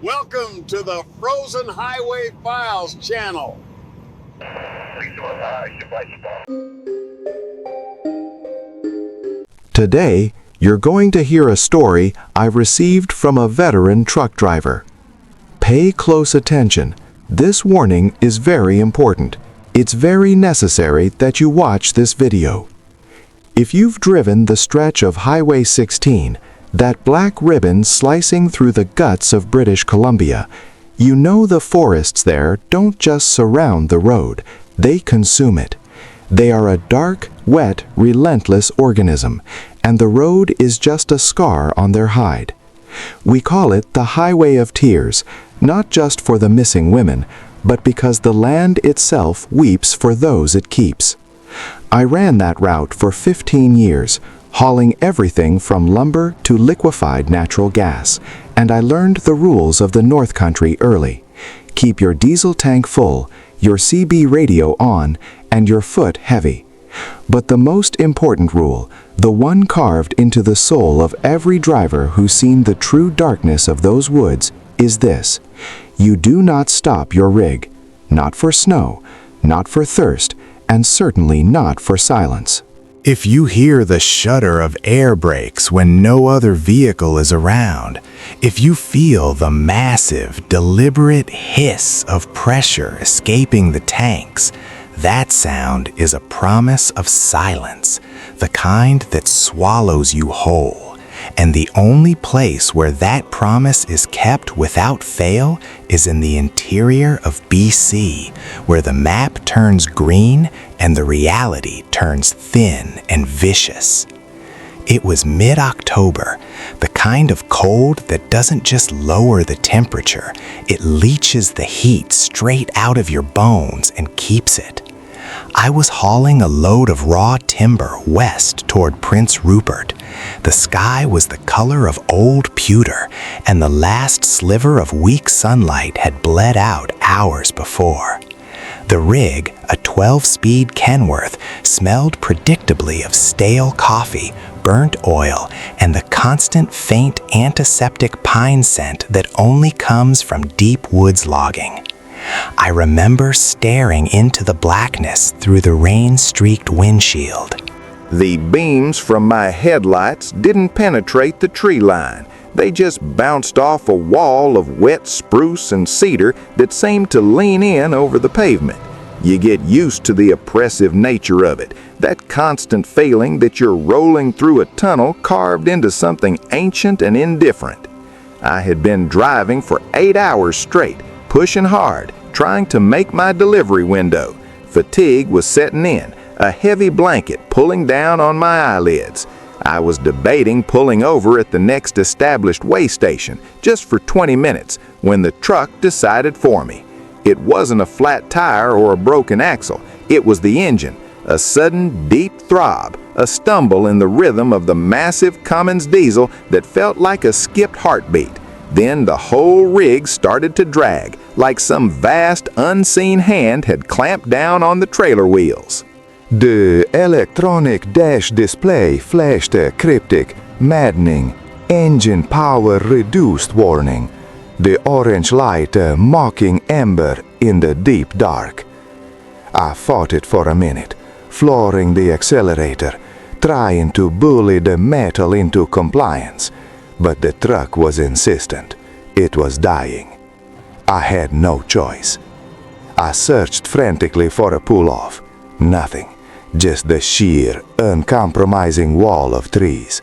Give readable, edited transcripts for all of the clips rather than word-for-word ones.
Welcome to the Frozen Highway Files channel. Today, you're going to hear a story I've received from a veteran truck driver. Pay close attention. This warning is very important. It's very necessary that you watch this video. If you've driven the stretch of Highway 16, that black ribbon slicing through the guts of British Columbia, you know the forests there don't just surround the road, they consume it. They are a dark, wet, relentless organism, and the road is just a scar on their hide. We call it the Highway of Tears, not just for the missing women, but because the land itself weeps for those it keeps. I ran that route for 15 years, hauling everything from lumber to liquefied natural gas, and I learned the rules of the North Country early. Keep your diesel tank full, your CB radio on, and your foot heavy. But the most important rule, the one carved into the soul of every driver who's seen the true darkness of those woods, is this: you do not stop your rig. Not for snow, not for thirst, and certainly not for silence. If you hear the shudder of air brakes when no other vehicle is around, if you feel the massive, deliberate hiss of pressure escaping the tanks, that sound is a promise of silence, the kind that swallows you whole. And the only place where that promise is kept without fail is in the interior of BC, where the map turns green and the reality turns thin and vicious. It was mid-October, the kind of cold that doesn't just lower the temperature, it leaches the heat straight out of your bones and keeps it. I was hauling a load of raw timber west toward Prince Rupert. The sky was the color of old pewter, and the last sliver of weak sunlight had bled out hours before. The rig, a 12-speed Kenworth, smelled predictably of stale coffee, burnt oil, and the constant faint antiseptic pine scent that only comes from deep woods logging. I remember staring into the blackness through the rain-streaked windshield. The beams from my headlights didn't penetrate the tree line. They just bounced off a wall of wet spruce and cedar that seemed to lean in over the pavement. You get used to the oppressive nature of it, that constant feeling that you're rolling through a tunnel carved into something ancient and indifferent. I had been driving for 8 hours straight, pushing hard, trying to make my delivery window. Fatigue was setting in, a heavy blanket pulling down on my eyelids. I was debating pulling over at the next established way station just for 20 minutes when the truck decided for me. It wasn't a flat tire or a broken axle. It was the engine, a sudden deep throb, a stumble in the rhythm of the massive Cummins diesel that felt like a skipped heartbeat. Then the whole rig started to drag, like some vast, unseen hand had clamped down on the trailer wheels. The electronic dash display flashed a cryptic, maddening, engine power reduced warning. The orange light a mocking ember in the deep dark. I fought it for a minute, flooring the accelerator, trying to bully the metal into compliance. But the truck was insistent. It was dying. I had no choice. I searched frantically for a pull-off. Nothing. Just the sheer, uncompromising wall of trees.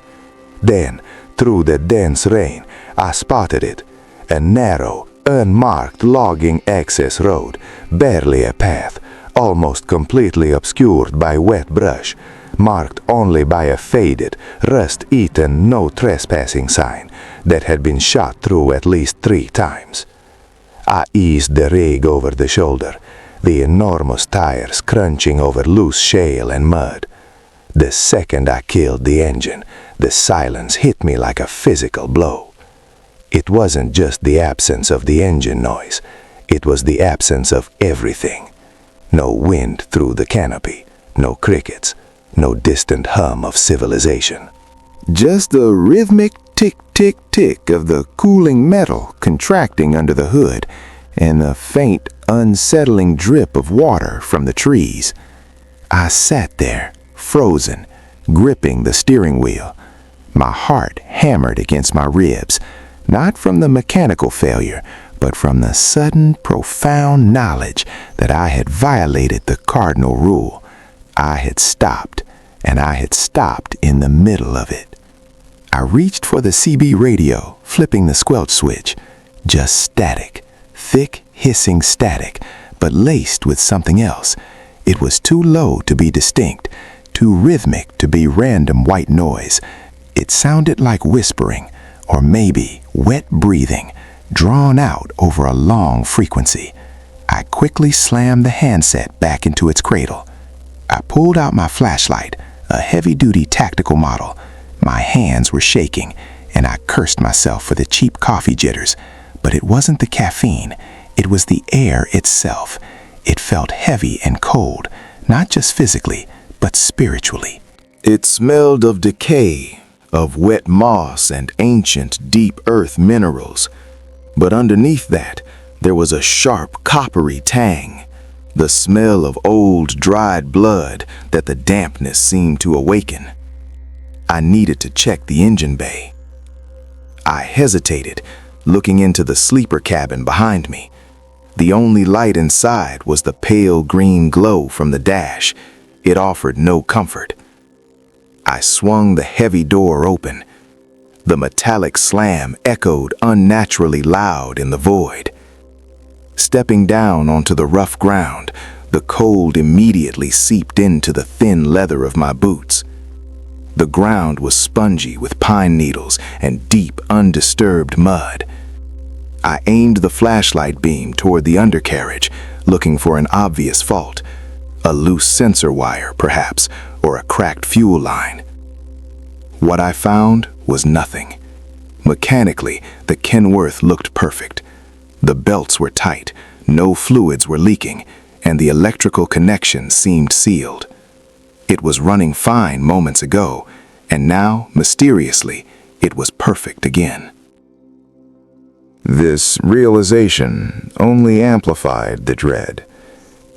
Then, through the dense rain, I spotted it. A narrow, unmarked logging access road, barely a path, almost completely obscured by wet brush, marked only by a faded, rust-eaten no trespassing sign that had been shot through at least 3 times. I eased the rig over the shoulder, the enormous tires crunching over loose shale and mud. The second I killed the engine, the silence hit me like a physical blow. It wasn't just the absence of the engine noise, it was the absence of everything. No wind through the canopy, no crickets, no distant hum of civilization. Just the rhythmic tick tick-tick of the cooling metal contracting under the hood, and the faint, unsettling drip of water from the trees. I sat there, frozen, gripping the steering wheel. My heart hammered against my ribs, not from the mechanical failure, but from the sudden, profound knowledge that I had violated the cardinal rule. I had stopped, and I had stopped in the middle of it. I reached for the CB radio, flipping the squelch switch. Just static, thick, hissing static, but laced with something else. It was too low to be distinct, too rhythmic to be random white noise. It sounded like whispering, or maybe wet breathing, drawn out over a long frequency. I quickly slammed the handset back into its cradle. I pulled out my flashlight, a heavy-duty tactical model. My hands were shaking, and I cursed myself for the cheap coffee jitters. But it wasn't the caffeine, it was the air itself. It felt heavy and cold, not just physically, but spiritually. It smelled of decay, of wet moss and ancient deep earth minerals. But underneath that, there was a sharp coppery tang, the smell of old dried blood that the dampness seemed to awaken. I needed to check the engine bay. I hesitated, looking into the sleeper cabin behind me. The only light inside was the pale green glow from the dash. It offered no comfort. I swung the heavy door open. The metallic slam echoed unnaturally loud in the void. Stepping down onto the rough ground, the cold immediately seeped into the thin leather of my boots. The ground was spongy with pine needles and deep, undisturbed mud. I aimed the flashlight beam toward the undercarriage, looking for an obvious fault. A loose sensor wire, perhaps, or a cracked fuel line. What I found was nothing. Mechanically, the Kenworth looked perfect. The belts were tight, no fluids were leaking, and the electrical connection seemed sealed. It was running fine moments ago, and now, mysteriously, it was perfect again. This realization only amplified the dread.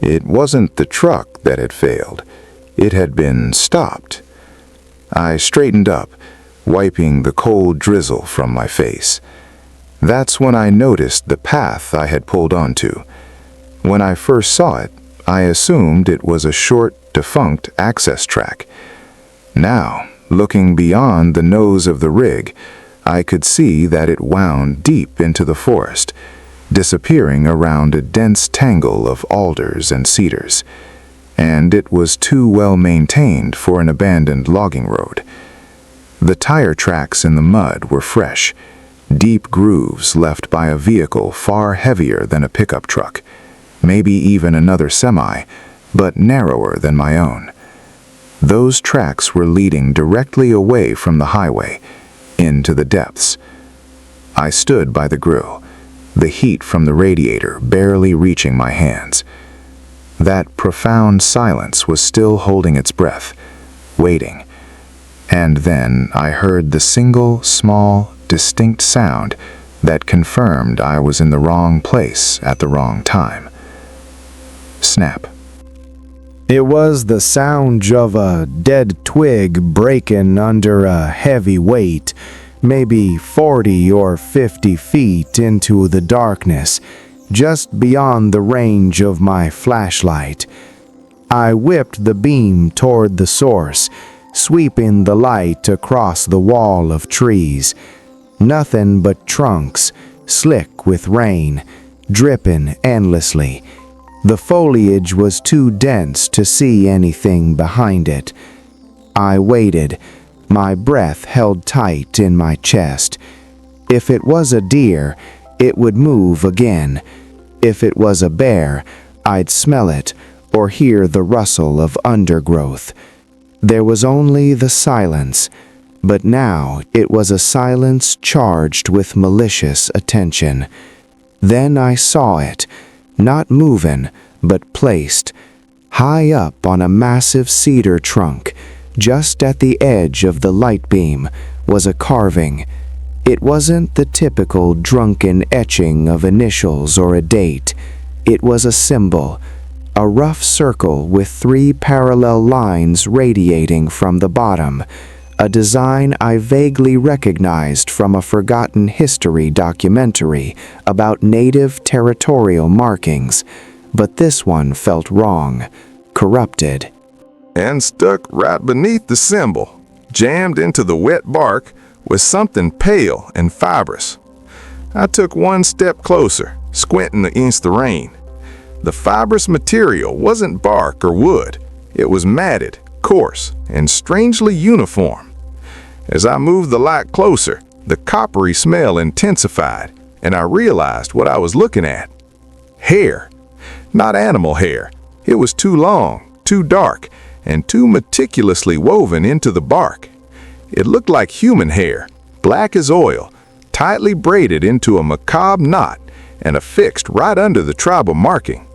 It wasn't the truck that had failed. It had been stopped. I straightened up, wiping the cold drizzle from my face. That's when I noticed the path I had pulled onto. When I first saw it, I assumed it was a short, defunct access track. Now, looking beyond the nose of the rig, I could see that it wound deep into the forest, disappearing around a dense tangle of alders and cedars. And it was too well maintained for an abandoned logging road. The tire tracks in the mud were fresh, deep grooves left by a vehicle far heavier than a pickup truck, maybe even another semi, but narrower than my own. Those tracks were leading directly away from the highway, into the depths. I stood by the grill, the heat from the radiator barely reaching my hands. That profound silence was still holding its breath, waiting. And then I heard the single, small, distinct sound that confirmed I was in the wrong place at the wrong time. Snap. It was the sound of a dead twig breaking under a heavy weight, maybe 40 or 50 feet into the darkness, just beyond the range of my flashlight. I whipped the beam toward the source, sweeping the light across the wall of trees. Nothing but trunks, slick with rain, dripping endlessly. The foliage was too dense to see anything behind it. I waited, my breath held tight in my chest. If it was a deer, it would move again. If it was a bear, I'd smell it or hear the rustle of undergrowth. There was only the silence, but now it was a silence charged with malicious attention. Then I saw it, not moving, but placed, high up on a massive cedar trunk. Just at the edge of the light beam was a carving. It wasn't the typical drunken etching of initials or a date. It was a symbol, a rough circle with 3 parallel lines radiating from the bottom, a design I vaguely recognized from a forgotten history documentary about native territorial markings, but this one felt wrong, corrupted. And stuck right beneath the symbol, jammed into the wet bark, was something pale and fibrous. I took one step closer, squinting against the rain. The fibrous material wasn't bark or wood. It was matted, coarse, and strangely uniform. As I moved the light closer, the coppery smell intensified, and I realized what I was looking at. Hair. Not animal hair. It was too long, too dark, and too meticulously woven into the bark. It looked like human hair, black as oil, tightly braided into a macabre knot and affixed right under the tribal marking.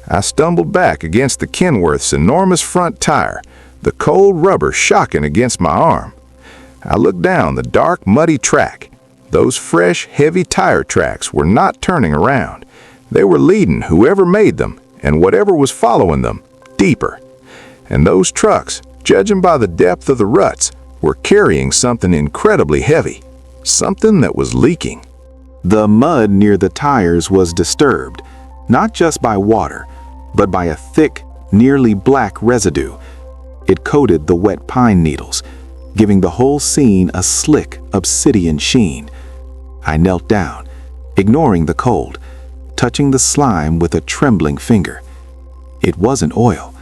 I stumbled back against the Kenworth's enormous front tire, the cold rubber shocking against my arm. I looked down the dark, muddy track. Those fresh, heavy tire tracks were not turning around. They were leading whoever made them and whatever was following them deeper. And those trucks, judging by the depth of the ruts, were carrying something incredibly heavy, something that was leaking. The mud near the tires was disturbed, not just by water, but by a thick, nearly black residue. It coated the wet pine needles, giving the whole scene a slick, obsidian sheen. I knelt down, ignoring the cold, touching the slime with a trembling finger. It wasn't oil.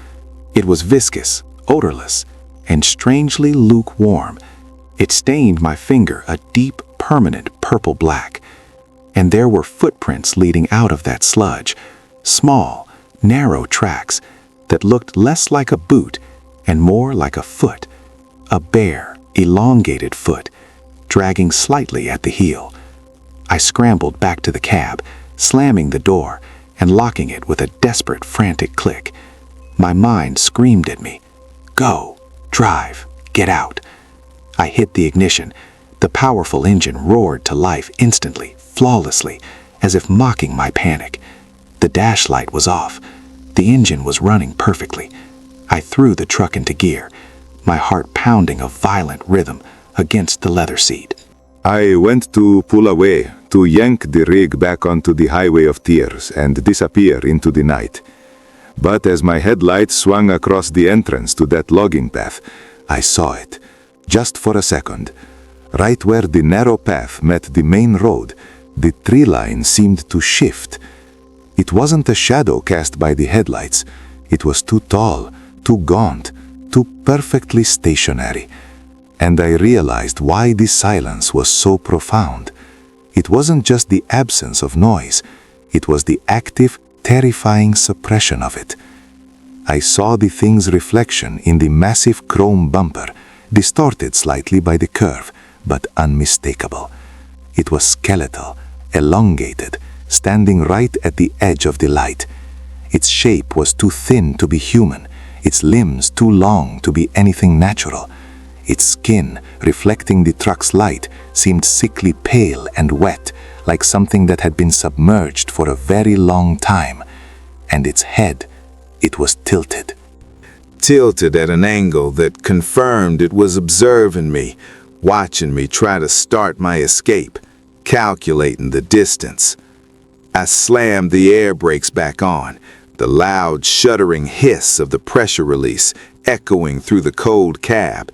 It was viscous, odorless, and strangely lukewarm. It stained my finger a deep, permanent purple black. And there were footprints leading out of that sludge, small, narrow tracks that looked less like a boot and more like a foot, a bare, elongated foot, dragging slightly at the heel. I scrambled back to the cab, slamming the door and locking it with a desperate, frantic click. My mind screamed at me, "Go, drive, get out." I hit the ignition. The powerful engine roared to life instantly, flawlessly, as if mocking my panic. The dash light was off. The engine was running perfectly. I threw the truck into gear, my heart pounding a violent rhythm against the leather seat. I went to pull away, to yank the rig back onto the highway of tears and disappear into the night. But as my headlights swung across the entrance to that logging path, I saw it, just for a second. Right where the narrow path met the main road, the tree line seemed to shift. It wasn't a shadow cast by the headlights. It was too tall, too gaunt, too perfectly stationary. And I realized why the silence was so profound. It wasn't just the absence of noise. It was the active, terrifying suppression of it. I saw the thing's reflection in the massive chrome bumper, distorted slightly by the curve, but unmistakable. It was skeletal, elongated, standing right at the edge of the light. Its shape was too thin to be human, its limbs too long to be anything natural. Its skin, reflecting the truck's light, seemed sickly pale and wet, like something that had been submerged for a very long time. And its head, it was tilted. Tilted at an angle that confirmed it was observing me, watching me try to start my escape, calculating the distance. I slammed the air brakes back on, the loud shuddering hiss of the pressure release echoing through the cold cab,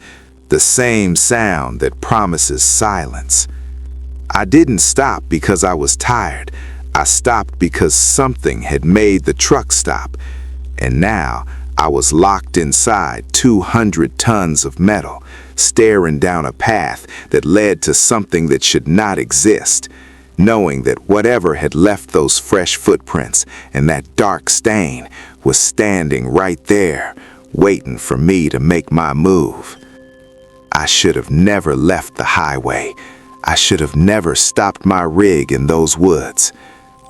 the same sound that promises silence. I didn't stop because I was tired. I stopped because something had made the truck stop. And now I was locked inside 200 tons of metal, staring down a path that led to something that should not exist, knowing that whatever had left those fresh footprints and that dark stain was standing right there, waiting for me to make my move. I should have never left the highway. I should have never stopped my rig in those woods.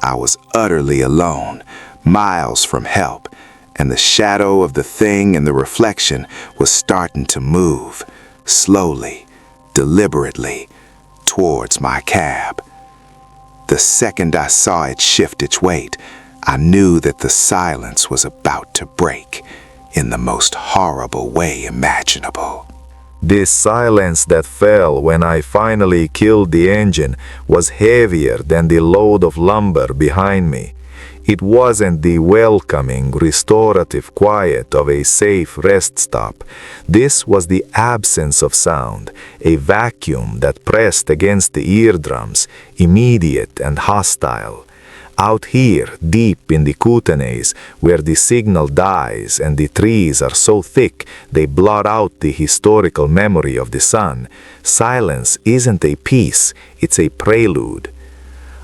I was utterly alone, miles from help, and the shadow of the thing in the reflection was starting to move, slowly, deliberately, towards my cab. The second I saw it shift its weight, I knew that the silence was about to break in the most horrible way imaginable. This silence that fell when I finally killed the engine was heavier than the load of lumber behind me. It wasn't the welcoming, restorative quiet of a safe rest stop. This was the absence of sound, a vacuum that pressed against the eardrums, immediate and hostile. Out here, deep in the Kootenays, where the signal dies and the trees are so thick they blot out the historical memory of the sun, silence isn't a peace, it's a prelude.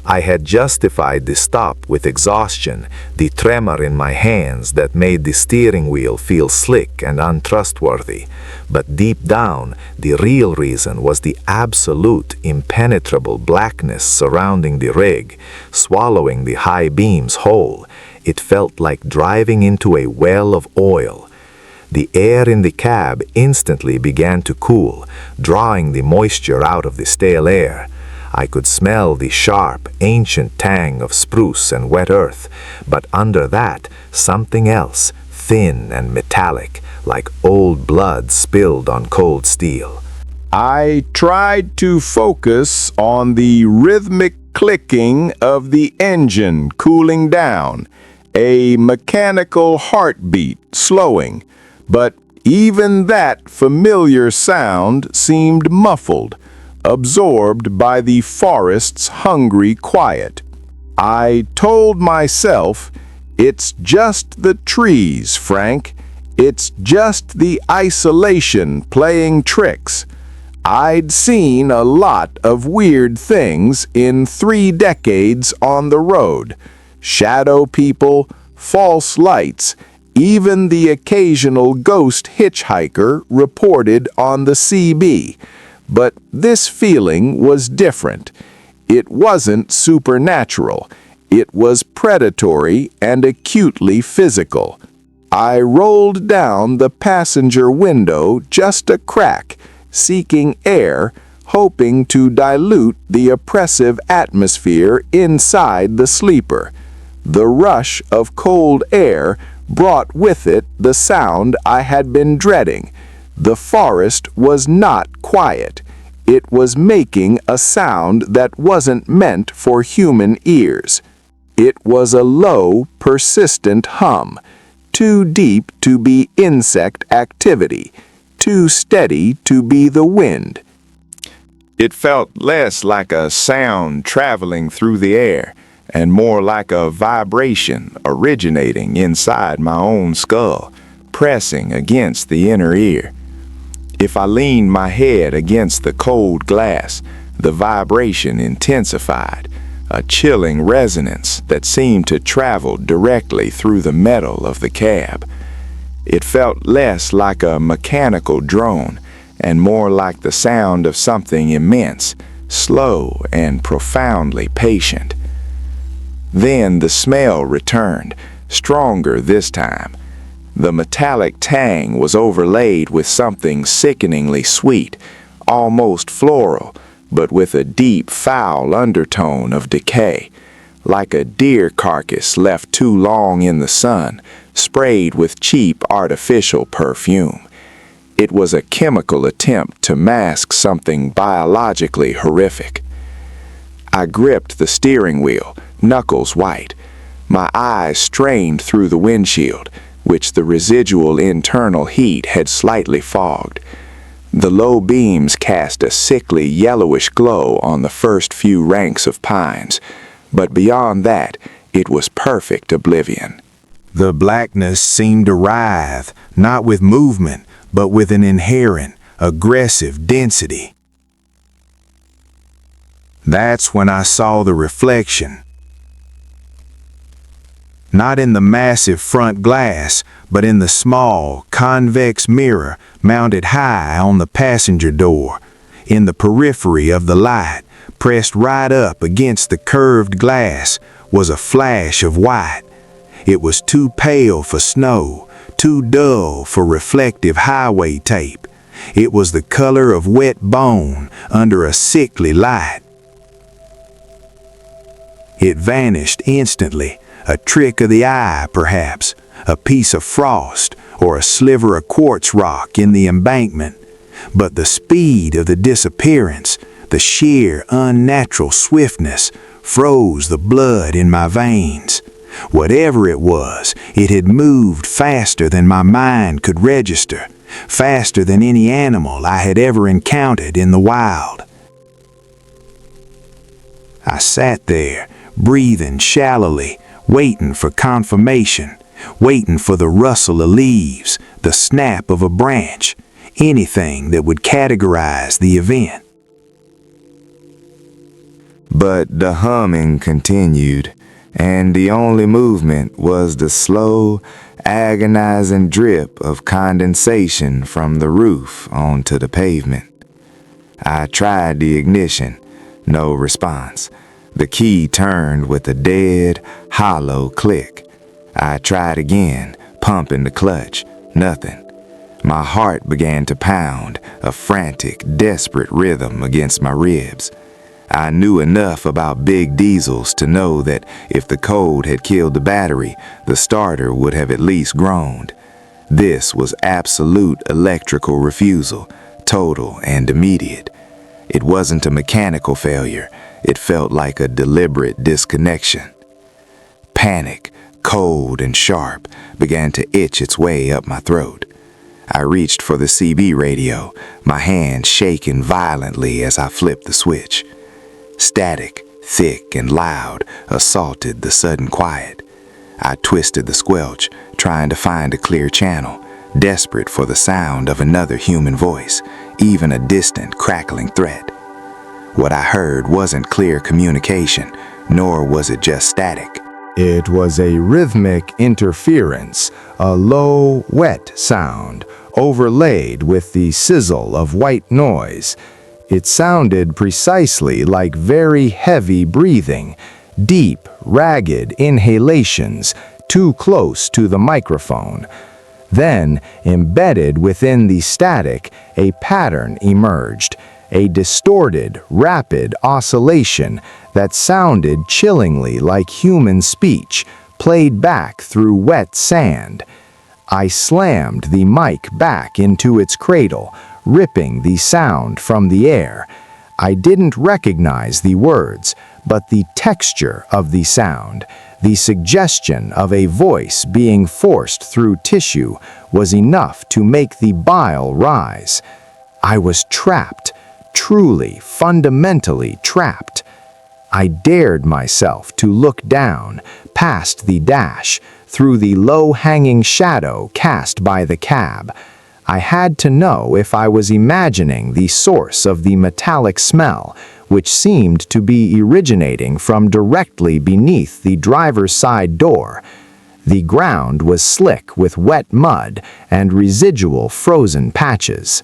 I had justified the stop with exhaustion, the tremor in my hands that made the steering wheel feel slick and untrustworthy. But deep down, the real reason was the absolute, impenetrable blackness surrounding the rig, swallowing the high beams whole. It felt like driving into a well of oil. The air in the cab instantly began to cool, drawing the moisture out of the stale air. I could smell the sharp, ancient tang of spruce and wet earth, but under that, something else, thin and metallic, like old blood spilled on cold steel. I tried to focus on the rhythmic clicking of the engine cooling down, a mechanical heartbeat slowing, but even that familiar sound seemed muffled, absorbed by the forest's hungry quiet. I told myself, it's just the trees, Frank. It's just the isolation playing tricks. I'd seen a lot of weird things in 3 decades on the road. Shadow people, false lights, even the occasional ghost hitchhiker reported on the CB. But this feeling was different. It wasn't supernatural. It was predatory and acutely physical. I rolled down the passenger window just a crack, seeking air, hoping to dilute the oppressive atmosphere inside the sleeper. The rush of cold air brought with it the sound I had been dreading. The forest was not quiet. It was making a sound that wasn't meant for human ears. It was a low, persistent hum, too deep to be insect activity, too steady to be the wind. It felt less like a sound traveling through the air, and more like a vibration originating inside my own skull, pressing against the inner ear. If I leaned my head against the cold glass, the vibration intensified, a chilling resonance that seemed to travel directly through the metal of the cab. It felt less like a mechanical drone and more like the sound of something immense, slow and profoundly patient. Then the smell returned, stronger this time. The metallic tang was overlaid with something sickeningly sweet, almost floral, but with a deep, foul undertone of decay, like a deer carcass left too long in the sun, sprayed with cheap artificial perfume. It was a chemical attempt to mask something biologically horrific. I gripped the steering wheel, knuckles white. My eyes strained through the windshield, which the residual internal heat had slightly fogged. The low beams cast a sickly yellowish glow on the first few ranks of pines, but beyond that, it was perfect oblivion. The blackness seemed to writhe, not with movement, but with an inherent, aggressive density. That's when I saw the reflection. Not in the massive front glass, but in the small, convex mirror mounted high on the passenger door. In the periphery of the light, pressed right up against the curved glass, was a flash of white. It was too pale for snow, too dull for reflective highway tape. It was the color of wet bone under a sickly light. It vanished instantly, a trick of the eye perhaps, a piece of frost or a sliver of quartz rock in the embankment. But the speed of the disappearance, the sheer unnatural swiftness, froze the blood in my veins. Whatever it was, it had moved faster than my mind could register, faster than any animal I had ever encountered in the wild. I sat there, breathing shallowly, waiting for confirmation, waiting for the rustle of leaves, the snap of a branch, anything that would categorize the event. But the humming continued, and the only movement was the slow, agonizing drip of condensation from the roof onto the pavement. I tried the ignition, no response. The key turned with a dead, hollow click. I tried again, pumping the clutch, nothing. My heart began to pound, a frantic, desperate rhythm against my ribs. I knew enough about big diesels to know that if the cold had killed the battery, the starter would have at least groaned. This was absolute electrical refusal, total and immediate. It wasn't a mechanical failure. It felt like a deliberate disconnection. Panic, cold and sharp, began to itch its way up my throat. I reached for the CB radio, my hand shaking violently as I flipped the switch. Static, thick and loud, assaulted the sudden quiet. I twisted the squelch, trying to find a clear channel, desperate for the sound of another human voice, even a distant, crackling threat. What I heard wasn't clear communication, nor was it just static. It was a rhythmic interference, a low, wet sound, overlaid with the sizzle of white noise. It sounded precisely like very heavy breathing, deep, ragged inhalations, too close to the microphone. Then, embedded within the static, a pattern emerged, a distorted, rapid oscillation that sounded chillingly like human speech, played back through wet sand. I slammed the mic back into its cradle, ripping the sound from the air. I didn't recognize the words, but the texture of the sound, the suggestion of a voice being forced through tissue, was enough to make the bile rise. I was trapped, truly, fundamentally trapped. I dared myself to look down, past the dash, through the low-hanging shadow cast by the cab. I had to know if I was imagining the source of the metallic smell, which seemed to be originating from directly beneath the driver's side door. The ground was slick with wet mud and residual frozen patches.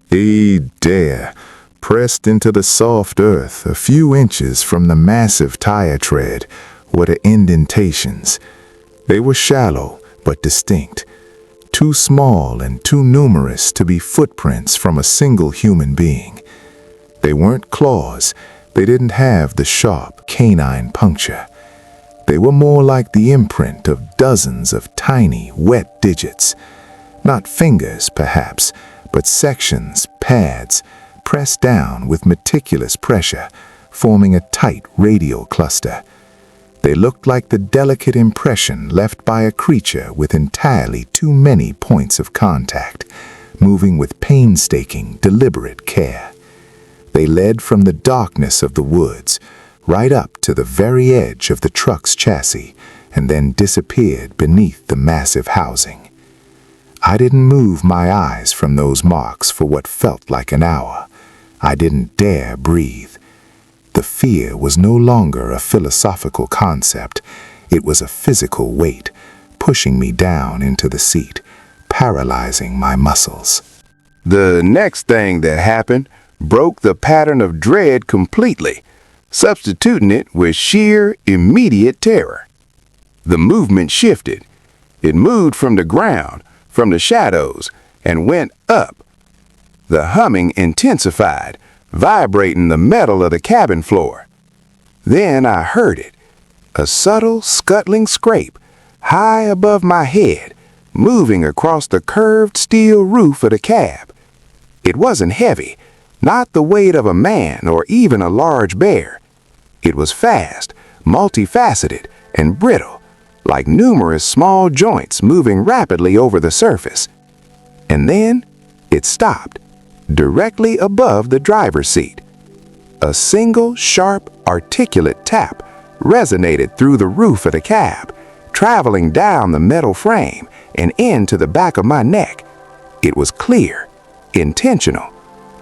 There, pressed into the soft earth a few inches from the massive tire tread, were the indentations. They were shallow but distinct, too small and too numerous to be footprints from a single human being. They weren't claws. They didn't have the sharp canine puncture. They were more like the imprint of dozens of tiny, wet digits. Not fingers, perhaps, but sections, pads, pressed down with meticulous pressure, forming a tight radial cluster. They looked like the delicate impression left by a creature with entirely too many points of contact, moving with painstaking, deliberate care. They led from the darkness of the woods, right up to the very edge of the truck's chassis, and then disappeared beneath the massive housing. I didn't move my eyes from those marks for what felt like an hour. I didn't dare breathe. The fear was no longer a philosophical concept. It was a physical weight, pushing me down into the seat, paralyzing my muscles. The next thing that happened broke the pattern of dread completely, substituting it with sheer, immediate terror. The movement shifted. It moved from the ground, from the shadows, and went up. The humming intensified, vibrating the metal of the cabin floor. Then I heard it, a subtle, scuttling scrape, high above my head, moving across the curved steel roof of the cab. It wasn't heavy, not the weight of a man or even a large bear. It was fast, multifaceted, and brittle, like numerous small joints moving rapidly over the surface. And then it stopped, directly above the driver's seat. A single, sharp, articulate tap resonated through the roof of the cab, traveling down the metal frame and into the back of my neck. It was clear, intentional,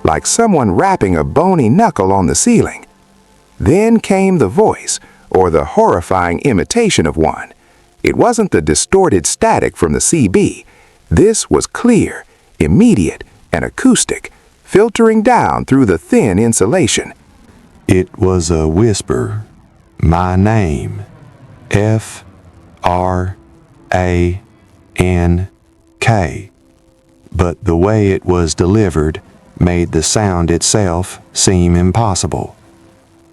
like someone rapping a bony knuckle on the ceiling. Then came the voice, or the horrifying imitation of one. It wasn't the distorted static from the CB. This was clear, immediate, and acoustic, filtering down through the thin insulation. It was a whisper. My name. F-R-A-N-K. But the way it was delivered made the sound itself seem impossible.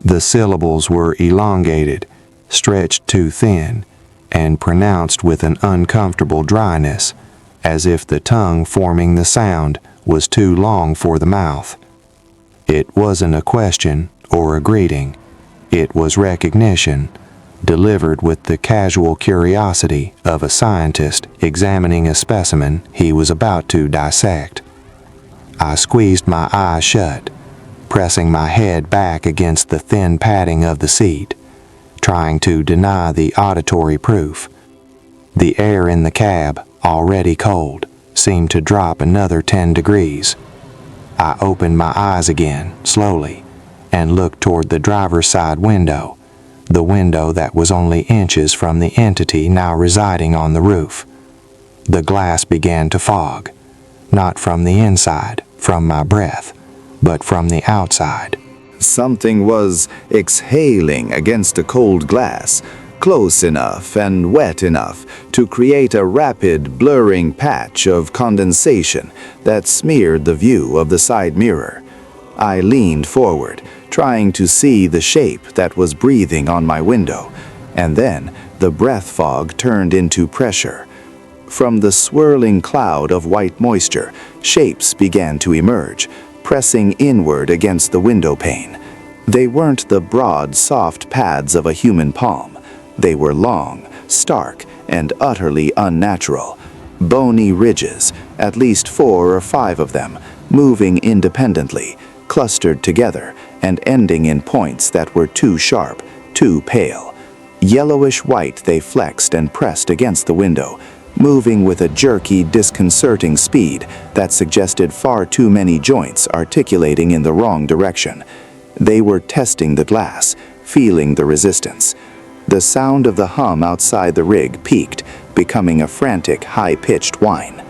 The syllables were elongated, stretched too thin, and pronounced with an uncomfortable dryness, as if the tongue forming the sound was too long for the mouth. It wasn't a question or a greeting. It was recognition, delivered with the casual curiosity of a scientist examining a specimen he was about to dissect. I squeezed my eyes shut, pressing my head back against the thin padding of the seat, trying to deny the auditory proof. The air in the cab, already cold, seemed to drop another 10 degrees. I opened my eyes again, slowly, and looked toward the driver's side window, the window that was only inches from the entity now residing on the roof. The glass began to fog, not from the inside, from my breath, but from the outside. Something was exhaling against the cold glass, close enough and wet enough to create a rapid, blurring patch of condensation that smeared the view of the side mirror. I leaned forward, trying to see the shape that was breathing on my window, and then the breath fog turned into pressure. From the swirling cloud of white moisture, shapes began to emerge, pressing inward against the window pane. They weren't the broad, soft pads of a human palm. They were long, stark, and utterly unnatural. Bony ridges, at least 4 or 5 of them, moving independently, clustered together, and ending in points that were too sharp, too pale. Yellowish-white they flexed and pressed against the window, moving with a jerky, disconcerting speed that suggested far too many joints articulating in the wrong direction. They were testing the glass, feeling the resistance. The sound of the hum outside the rig peaked, becoming a frantic, high-pitched whine.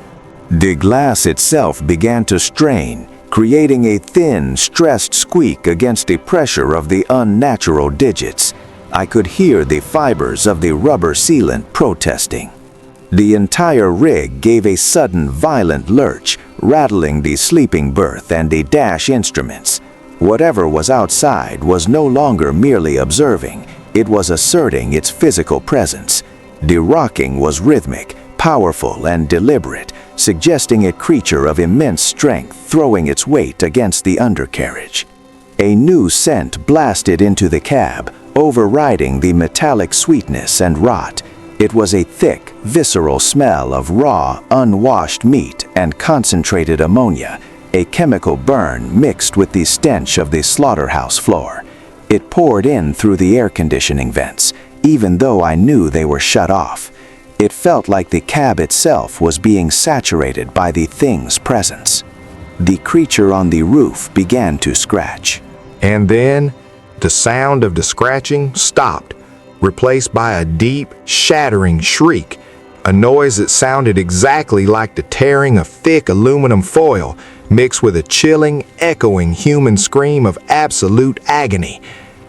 The glass itself began to strain, creating a thin, stressed squeak against the pressure of the unnatural digits. I could hear the fibers of the rubber sealant protesting. The entire rig gave a sudden, violent lurch, rattling the sleeping berth and the dash instruments. Whatever was outside was no longer merely observing. It was asserting its physical presence. The rocking was rhythmic, powerful, and deliberate, suggesting a creature of immense strength throwing its weight against the undercarriage. A new scent blasted into the cab, overriding the metallic sweetness and rot. It was a thick, visceral smell of raw, unwashed meat and concentrated ammonia, a chemical burn mixed with the stench of the slaughterhouse floor. It poured in through the air conditioning vents, even though I knew they were shut off. It felt like the cab itself was being saturated by the thing's presence. The creature on the roof began to scratch. And then, the sound of the scratching stopped, replaced by a deep, shattering shriek, a noise that sounded exactly like the tearing of thick aluminum foil, mixed with a chilling, echoing human scream of absolute agony.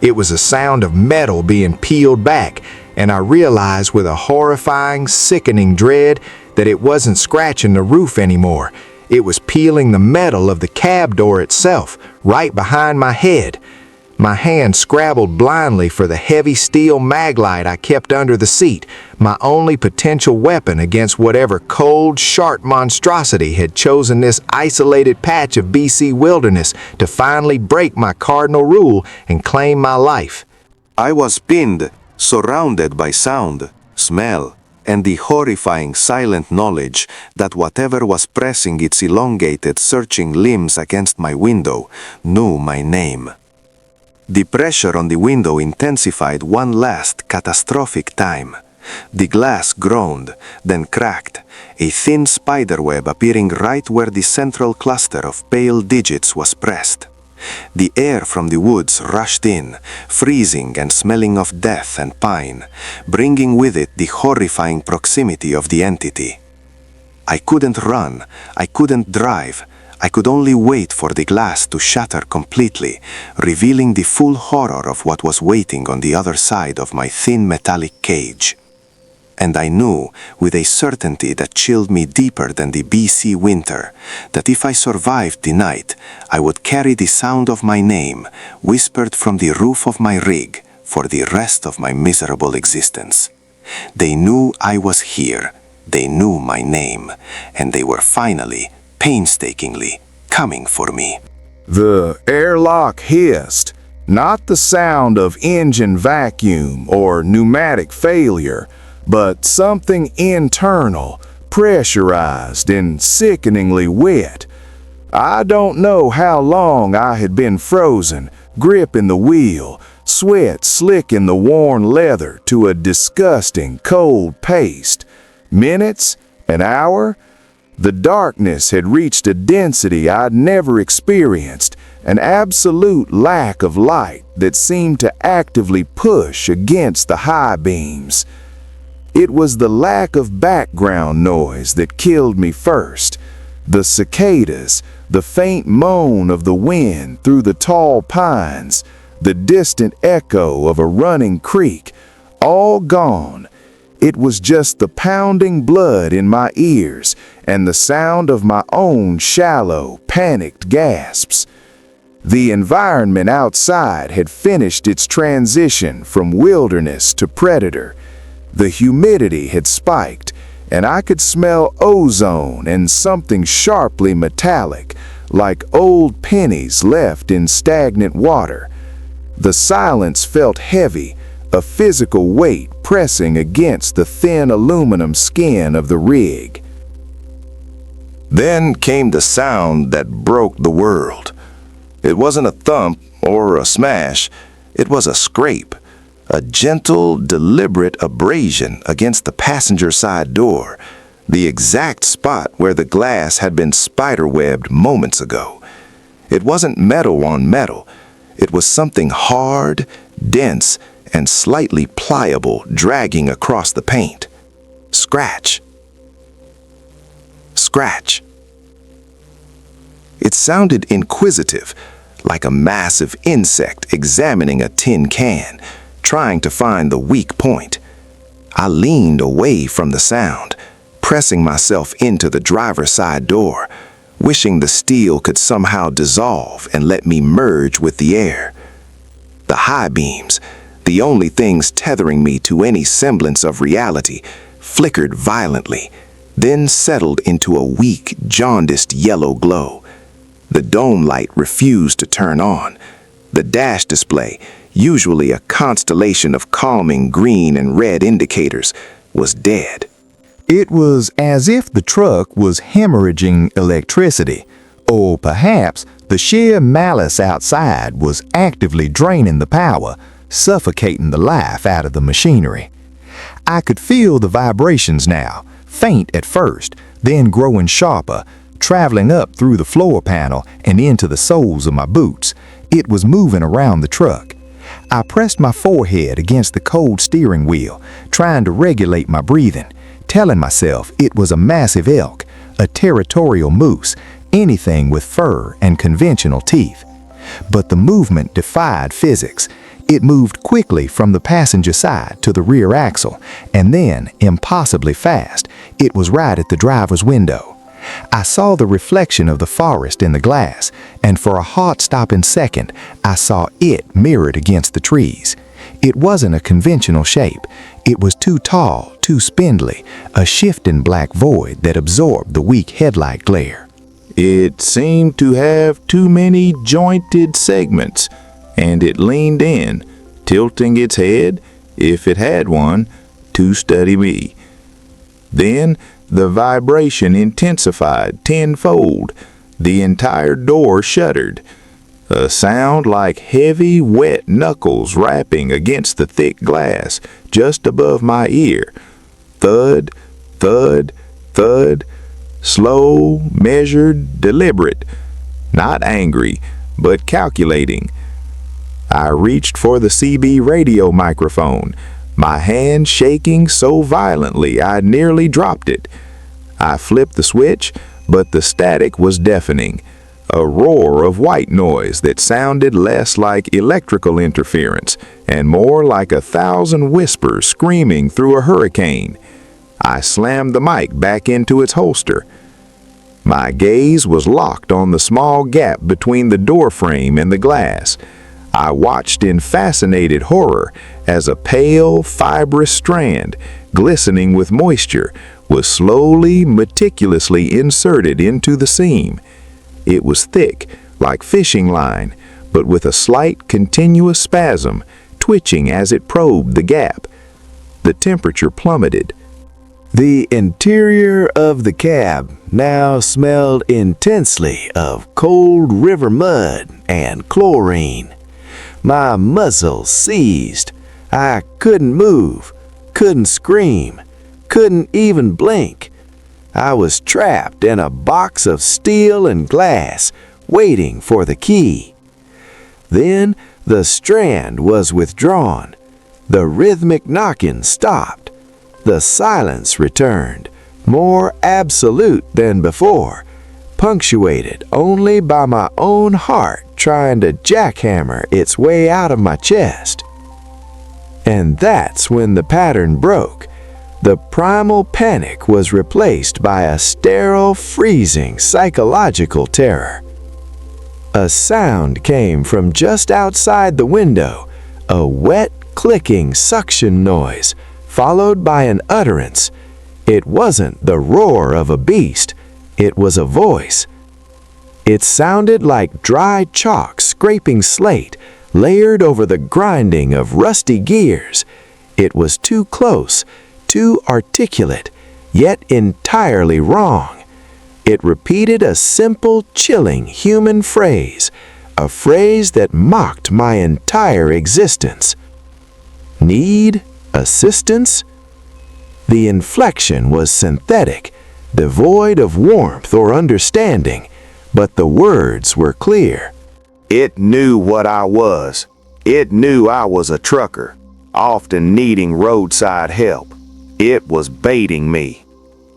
It was a sound of metal being peeled back, and I realized with a horrifying, sickening dread that it wasn't scratching the roof anymore. It was peeling the metal of the cab door itself, right behind my head. My hand scrabbled blindly for the heavy steel maglite I kept under the seat, my only potential weapon against whatever cold, sharp monstrosity had chosen this isolated patch of BC wilderness to finally break my cardinal rule and claim my life. I was pinned, surrounded by sound, smell, and the horrifying silent knowledge that whatever was pressing its elongated, searching limbs against my window knew my name. The pressure on the window intensified one last catastrophic time. The glass groaned, then cracked, a thin spiderweb appearing right where the central cluster of pale digits was pressed. The air from the woods rushed in, freezing and smelling of death and pine, bringing with it the horrifying proximity of the entity. I couldn't run, I couldn't drive, I could only wait for the glass to shatter completely, revealing the full horror of what was waiting on the other side of my thin metallic cage. And I knew, with a certainty that chilled me deeper than the BC winter, that if I survived the night, I would carry the sound of my name, whispered from the roof of my rig, for the rest of my miserable existence. They knew I was here, they knew my name, and they were finally, painstakingly, coming for me. The airlock hissed, not the sound of engine vacuum or pneumatic failure, but something internal, pressurized and sickeningly wet. I don't know how long I had been frozen, gripping the wheel, sweat slicking the worn leather to a disgusting cold paste. Minutes? An hour? The darkness had reached a density I'd never experienced, an absolute lack of light that seemed to actively push against the high beams. It was the lack of background noise that killed me first. The cicadas, the faint moan of the wind through the tall pines, the distant echo of a running creek, all gone. It was just the pounding blood in my ears and the sound of my own shallow, panicked gasps. The environment outside had finished its transition from wilderness to predator. The humidity had spiked, and I could smell ozone and something sharply metallic, like old pennies left in stagnant water. The silence felt heavy, a physical weight pressing against the thin aluminum skin of the rig. Then came the sound that broke the world. It wasn't a thump or a smash, it was a scrape. A gentle, deliberate abrasion against the passenger side door, the exact spot where the glass had been spiderwebbed moments ago. It wasn't metal on metal. It was something hard, dense, and slightly pliable dragging across the paint. Scratch. Scratch. It sounded inquisitive, like a massive insect examining a tin can, trying to find the weak point. I leaned away from the sound, pressing myself into the driver's side door, wishing the steel could somehow dissolve and let me merge with the air. The high beams, the only things tethering me to any semblance of reality, flickered violently, then settled into a weak, jaundiced yellow glow. The dome light refused to turn on. The dash display, usually a constellation of calming green and red indicators, was dead. It was as if the truck was hemorrhaging electricity, or perhaps the sheer malice outside was actively draining the power, suffocating the life out of the machinery. I could feel the vibrations now, faint at first, then growing sharper, traveling up through the floor panel and into the soles of my boots. It was moving around the truck. I pressed my forehead against the cold steering wheel, trying to regulate my breathing, telling myself it was a massive elk, a territorial moose, anything with fur and conventional teeth. But the movement defied physics. It moved quickly from the passenger side to the rear axle, and then, impossibly fast, it was right at the driver's window. I saw the reflection of the forest in the glass, and for a heart-stopping second, I saw it mirrored against the trees. It wasn't a conventional shape. It was too tall, too spindly, a shifting black void that absorbed the weak headlight glare. It seemed to have too many jointed segments, and it leaned in, tilting its head, if it had one, to study me. Then the vibration intensified tenfold. The entire door shuddered. A sound like heavy, wet knuckles rapping against the thick glass just above my ear. Thud, thud, thud. Slow, measured, deliberate. Not angry, but calculating. I reached for the CB radio microphone, my hand shaking so violently I nearly dropped it. I flipped the switch, but the static was deafening. A roar of white noise that sounded less like electrical interference and more like 1,000 whispers screaming through a hurricane. I slammed the mic back into its holster. My gaze was locked on the small gap between the door frame and the glass. I watched in fascinated horror as a pale, fibrous strand, glistening with moisture, was slowly, meticulously inserted into the seam. It was thick, like fishing line, but with a slight, continuous spasm, twitching as it probed the gap. The temperature plummeted. The interior of the cab now smelled intensely of cold river mud and chlorine. My muscles seized. I couldn't move, couldn't scream, couldn't even blink. I was trapped in a box of steel and glass, waiting for the key. Then the strand was withdrawn. The rhythmic knocking stopped. The silence returned, more absolute than before, punctuated only by my own heart trying to jackhammer its way out of my chest. And that's when the pattern broke. The primal panic was replaced by a sterile, freezing psychological terror. A sound came from just outside the window, a wet, clicking suction noise, followed by an utterance. It wasn't the roar of a beast, it was a voice. It sounded like dry chalk scraping slate, layered over the grinding of rusty gears. It was too close, too articulate, yet entirely wrong. It repeated a simple, chilling human phrase, a phrase that mocked my entire existence. Need? Assistance? The inflection was synthetic, devoid of warmth or understanding, but the words were clear. It knew what I was. It knew I was a trucker, often needing roadside help. It was baiting me.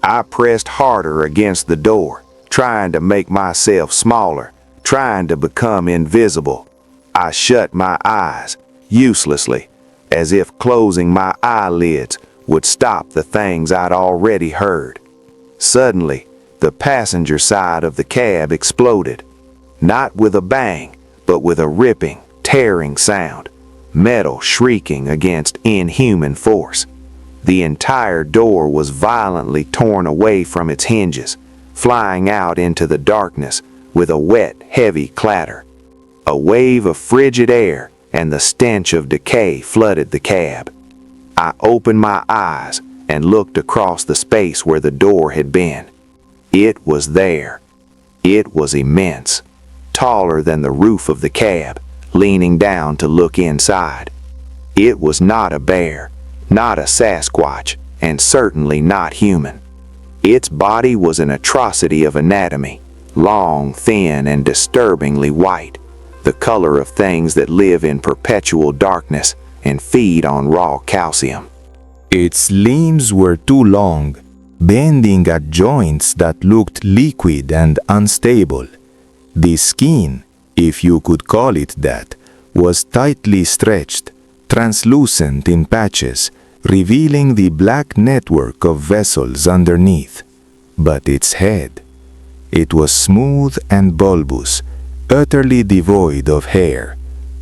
I pressed harder against the door, trying to make myself smaller, trying to become invisible. I shut my eyes, uselessly, as if closing my eyelids would stop the things I'd already heard. Suddenly, the passenger side of the cab exploded, not with a bang, but with a ripping, tearing sound, metal shrieking against inhuman force. The entire door was violently torn away from its hinges, flying out into the darkness with a wet, heavy clatter. A wave of frigid air and the stench of decay flooded the cab. I opened my eyes and looked across the space where the door had been. It was there. It was immense, taller than the roof of the cab, leaning down to look inside. It was not a bear, not a Sasquatch, and certainly not human. Its body was an atrocity of anatomy, long, thin, and disturbingly white, the color of things that live in perpetual darkness and feed on raw calcium. Its limbs were too long, bending at joints that looked liquid and unstable. The skin, if you could call it that, was tightly stretched, translucent in patches, revealing the black network of vessels underneath. But its head, It was smooth and bulbous, utterly devoid of hair.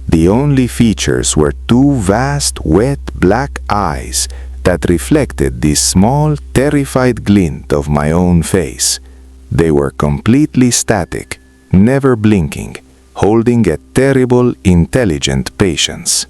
The only features were two vast, wet black eyes that reflected the small, terrified glint of my own face. They were completely static, never blinking, holding a terrible, intelligent patience.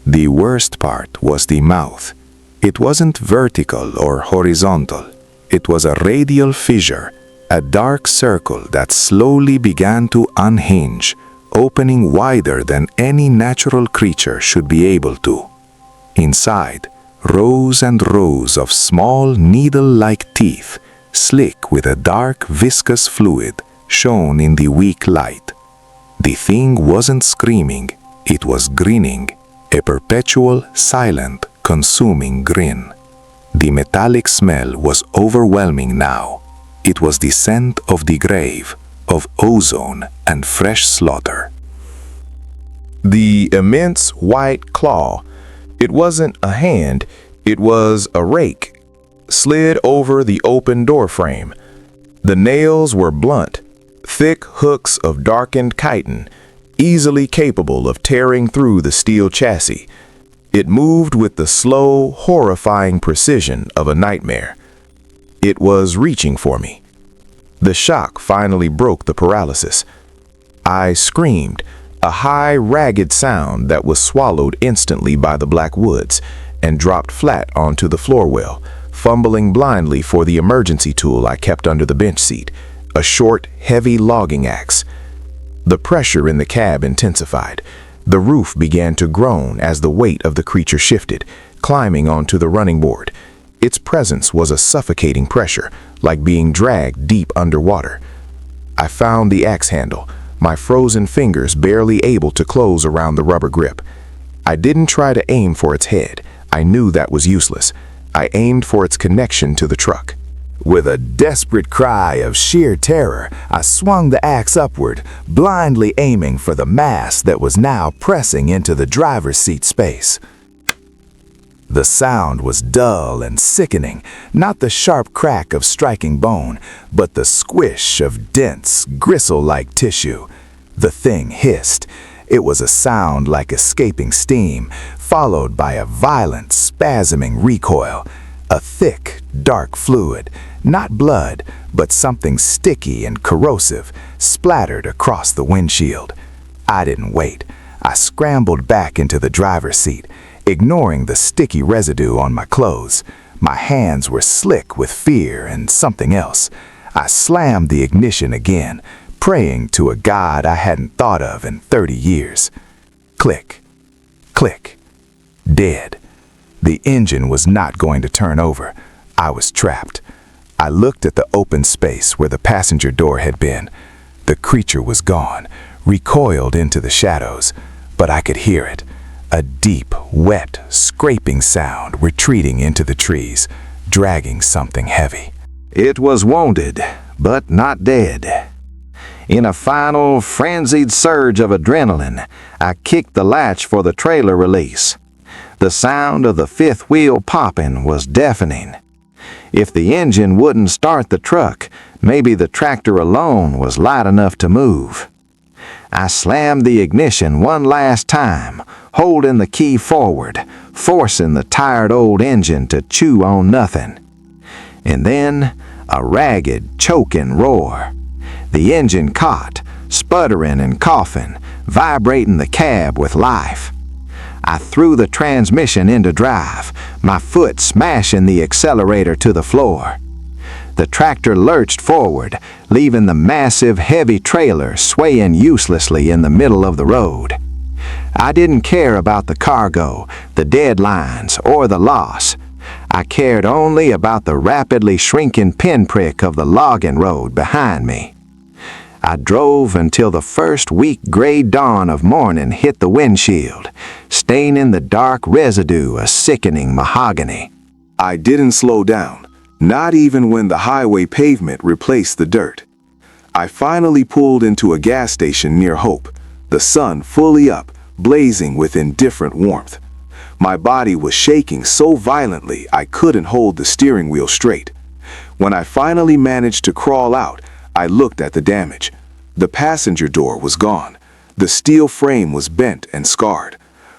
The worst part was the mouth. It wasn't vertical or horizontal. It was a radial fissure, a dark circle that slowly began to unhinge, opening wider than any natural creature should be able to. Inside, rows and rows of small needle-like teeth, slick with a dark viscous fluid, shone in the weak light. The thing wasn't screaming, it was grinning, a perpetual, silent, consuming grin. The metallic smell was overwhelming now. It was the scent of the grave, of ozone and fresh slaughter. The immense white claw, it wasn't a hand, it was a rake, slid over the open door frame. The nails were blunt, thick hooks of darkened chitin, easily capable of tearing through the steel chassis. It moved with the slow, horrifying precision of a nightmare. It was reaching for me. The shock finally broke the paralysis. I screamed, a high, ragged sound that was swallowed instantly by the black woods, and dropped flat onto the floor well, fumbling blindly for the emergency tool I kept under the bench seat, a short, heavy logging axe. The pressure in the cab intensified. The roof began to groan as the weight of the creature shifted, climbing onto the running board. Its presence was a suffocating pressure, like being dragged deep underwater. I found the axe handle, my frozen fingers barely able to close around the rubber grip. I didn't try to aim for its head. I knew that was useless. I aimed for its connection to the truck. With a desperate cry of sheer terror, I swung the axe upward, blindly aiming for the mass that was now pressing into the driver's seat space. The sound was dull and sickening, not the sharp crack of striking bone, but the squish of dense, gristle-like tissue. The thing hissed. It was a sound like escaping steam, followed by a violent, spasming recoil. A thick, dark fluid, not blood, but something sticky and corrosive, splattered across the windshield. I didn't wait. I scrambled back into the driver's seat, ignoring the sticky residue on my clothes. My hands were slick with fear and something else. I slammed the ignition again, praying to a God I hadn't thought of in 30 years. Click, click, dead. The engine was not going to turn over. I was trapped. I looked at the open space where the passenger door had been. The creature was gone, recoiled into the shadows, but I could hear it. A deep, wet, scraping sound retreating into the trees, dragging something heavy. It was wounded, but not dead. In a final, frenzied surge of adrenaline, I kicked the latch for the trailer release. The sound of the fifth wheel popping was deafening. If the engine wouldn't start the truck, maybe the tractor alone was light enough to move. I slammed the ignition one last time, holding the key forward, forcing the tired old engine to chew on nothing. And then, a ragged, choking roar. The engine caught, sputtering and coughing, vibrating the cab with life. I threw the transmission into drive, my foot smashing the accelerator to the floor. The tractor lurched forward, leaving the massive, heavy trailer swaying uselessly in the middle of the road. I didn't care about the cargo, the deadlines, or the loss. I cared only about the rapidly shrinking pinprick of the logging road behind me. I drove until the first weak gray dawn of morning hit the windshield, staining the dark residue a sickening mahogany. I didn't slow down, not even when the highway pavement replaced the dirt. I finally pulled into a gas station near Hope, the sun fully up, blazing with indifferent warmth. My body was shaking so violently I couldn't hold the steering wheel straight. When I finally managed to crawl out, I looked at the damage. The passenger door was gone. The steel frame was bent and scarred.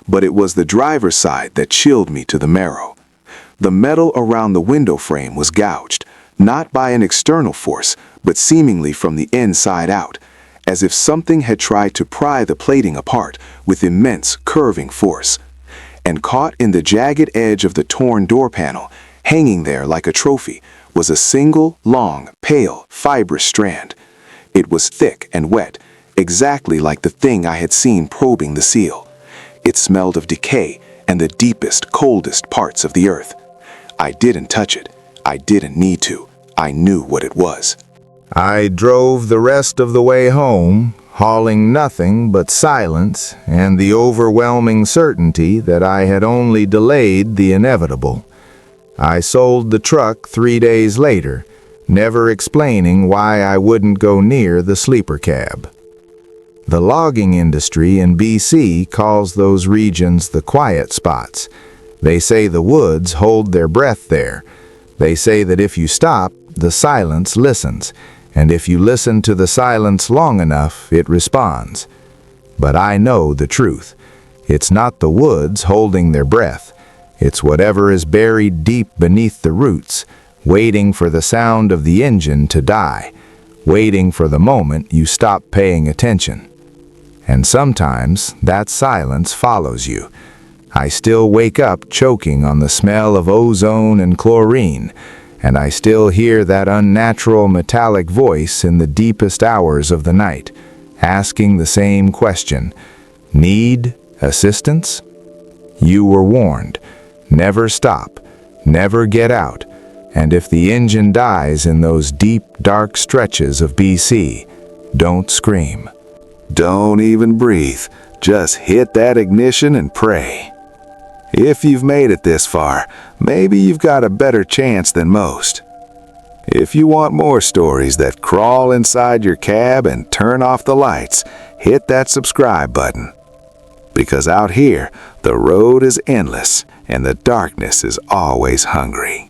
But it was the driver's side that chilled me to the marrow. The metal around the window frame was gouged, not by an external force, but seemingly from the inside out, as if something had tried to pry the plating apart with immense curving force. And caught in the jagged edge of the torn door panel, hanging there like a trophy, was a single, long, pale, fibrous strand. It was thick and wet, exactly like the thing I had seen probing the seal. It smelled of decay and the deepest, coldest parts of the earth. I didn't touch it. I didn't need to. I knew what it was. I drove the rest of the way home, hauling nothing but silence and the overwhelming certainty that I had only delayed the inevitable. I sold the truck 3 days later, never explaining why I wouldn't go near the sleeper cab. The logging industry in BC calls those regions the quiet spots. They say the woods hold their breath there. They say that if you stop, the silence listens, and if you listen to the silence long enough, it responds. But I know the truth. It's not the woods holding their breath. It's whatever is buried deep beneath the roots, waiting for the sound of the engine to die, waiting for the moment you stop paying attention. And sometimes that silence follows you. I still wake up choking on the smell of ozone and chlorine, and I still hear that unnatural metallic voice in the deepest hours of the night, asking the same question: need assistance? You were warned. Never stop, never get out, and if the engine dies in those deep, dark stretches of BC, don't scream. Don't even breathe. Just hit that ignition and pray. If you've made it this far, maybe you've got a better chance than most. If you want more stories that crawl inside your cab and turn off the lights, hit that subscribe button. Because out here, the road is endless and the darkness is always hungry.